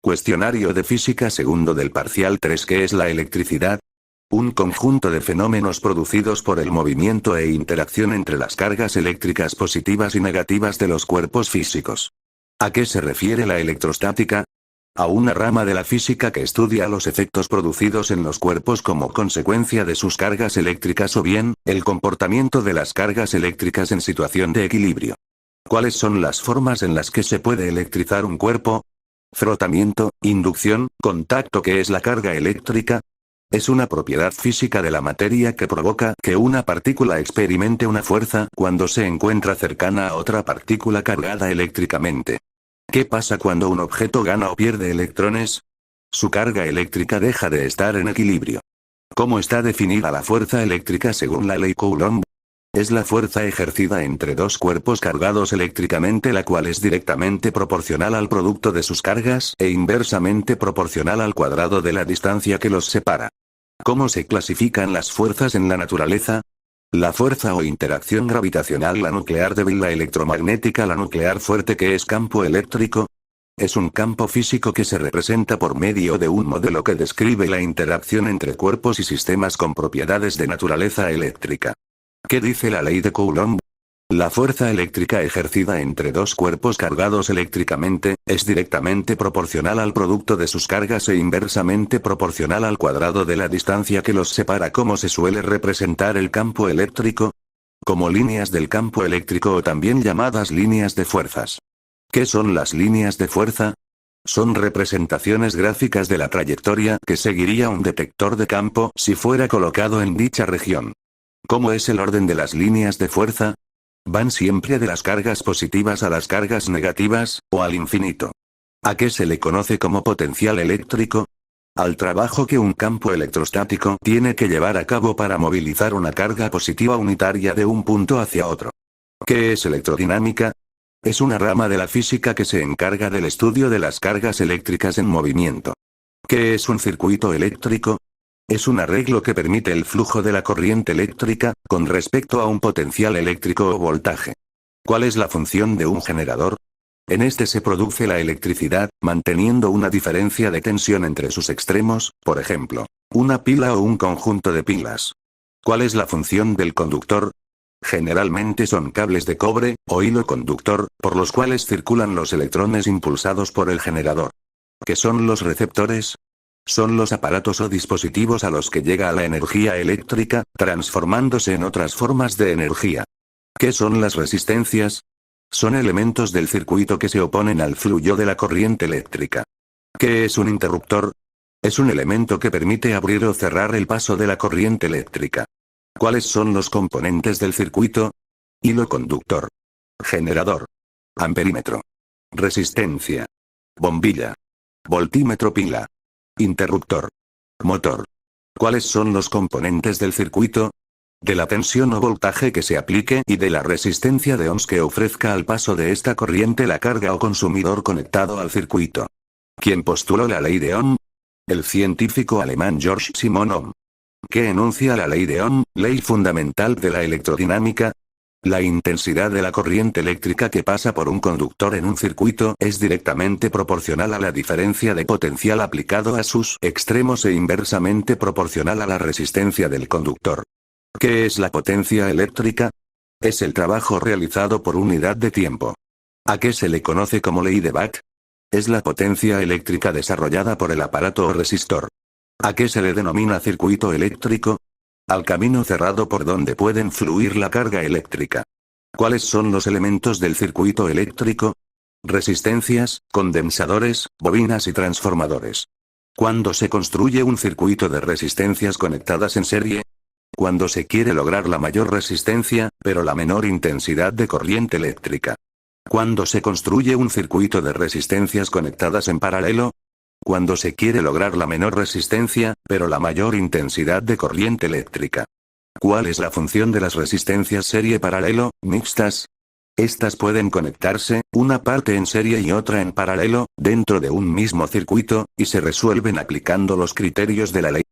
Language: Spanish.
Cuestionario de física segundo del parcial 3. ¿Qué es la electricidad? Un conjunto de fenómenos producidos por el movimiento e interacción entre las cargas eléctricas positivas y negativas de los cuerpos físicos. ¿A qué se refiere la electrostática? A una rama de la física que estudia los efectos producidos en los cuerpos como consecuencia de sus cargas eléctricas o bien, el comportamiento de las cargas eléctricas en situación de equilibrio. ¿Cuáles son las formas en las que se puede electrizar un cuerpo? Frotamiento, inducción, contacto. ¿Qué es la carga eléctrica? Es una propiedad física de la materia que provoca que una partícula experimente una fuerza cuando se encuentra cercana a otra partícula cargada eléctricamente. ¿Qué pasa cuando un objeto gana o pierde electrones? Su carga eléctrica deja de estar en equilibrio. ¿Cómo está definida la fuerza eléctrica según la ley Coulomb? Es la fuerza ejercida entre dos cuerpos cargados eléctricamente, la cual es directamente proporcional al producto de sus cargas e inversamente proporcional al cuadrado de la distancia que los separa. ¿Cómo se clasifican las fuerzas en la naturaleza? La fuerza o interacción gravitacional, la nuclear débil, la electromagnética, la nuclear fuerte. ¿Qué es campo eléctrico? Es un campo físico que se representa por medio de un modelo que describe la interacción entre cuerpos y sistemas con propiedades de naturaleza eléctrica. ¿Qué dice la ley de Coulomb? La fuerza eléctrica ejercida entre dos cuerpos cargados eléctricamente, es directamente proporcional al producto de sus cargas e inversamente proporcional al cuadrado de la distancia que los separa. ¿Cómo se suele representar el campo eléctrico? Como líneas del campo eléctrico o también llamadas líneas de fuerzas. ¿Qué son las líneas de fuerza? Son representaciones gráficas de la trayectoria que seguiría un detector de campo si fuera colocado en dicha región. ¿Cómo es el orden de las líneas de fuerza? Van siempre de las cargas positivas a las cargas negativas, o al infinito. ¿A qué se le conoce como potencial eléctrico? Al trabajo que un campo electrostático tiene que llevar a cabo para movilizar una carga positiva unitaria de un punto hacia otro. ¿Qué es electrodinámica? Es una rama de la física que se encarga del estudio de las cargas eléctricas en movimiento. ¿Qué es un circuito eléctrico? Es un arreglo que permite el flujo de la corriente eléctrica, con respecto a un potencial eléctrico o voltaje. ¿Cuál es la función de un generador? En este se produce la electricidad, manteniendo una diferencia de tensión entre sus extremos, por ejemplo, una pila o un conjunto de pilas. ¿Cuál es la función del conductor? Generalmente son cables de cobre, o hilo conductor, por los cuales circulan los electrones impulsados por el generador. ¿Qué son los receptores? Son los aparatos o dispositivos a los que llega la energía eléctrica, transformándose en otras formas de energía. ¿Qué son las resistencias? Son elementos del circuito que se oponen al flujo de la corriente eléctrica. ¿Qué es un interruptor? Es un elemento que permite abrir o cerrar el paso de la corriente eléctrica. ¿Cuáles son los componentes del circuito? Hilo conductor. Generador. Amperímetro. Resistencia. Bombilla. Voltímetro, pila. Interruptor. Motor. ¿Cuáles son los componentes del circuito? De la tensión o voltaje que se aplique y de la resistencia de ohms que ofrezca al paso de esta corriente la carga o consumidor conectado al circuito. ¿Quién postuló la ley de Ohm? El científico alemán Georg Simon Ohm. ¿Qué enuncia la ley de Ohm, ley fundamental de la electrodinámica? La intensidad de la corriente eléctrica que pasa por un conductor en un circuito es directamente proporcional a la diferencia de potencial aplicado a sus extremos e inversamente proporcional a la resistencia del conductor. ¿Qué es la potencia eléctrica? Es el trabajo realizado por unidad de tiempo. ¿A qué se le conoce como ley de Bach? Es la potencia eléctrica desarrollada por el aparato o resistor. ¿A qué se le denomina circuito eléctrico? Al camino cerrado por donde pueden fluir la carga eléctrica. ¿Cuáles son los elementos del circuito eléctrico? Resistencias, condensadores, bobinas y transformadores. ¿Cuándo se construye un circuito de resistencias conectadas en serie? Cuando se quiere lograr la mayor resistencia, pero la menor intensidad de corriente eléctrica. ¿Cuándo se construye un circuito de resistencias conectadas en paralelo? Cuando se quiere lograr la menor resistencia, pero la mayor intensidad de corriente eléctrica. ¿Cuál es la función de las resistencias serie paralelo, mixtas? Estas pueden conectarse, una parte en serie y otra en paralelo, dentro de un mismo circuito, y se resuelven aplicando los criterios de la ley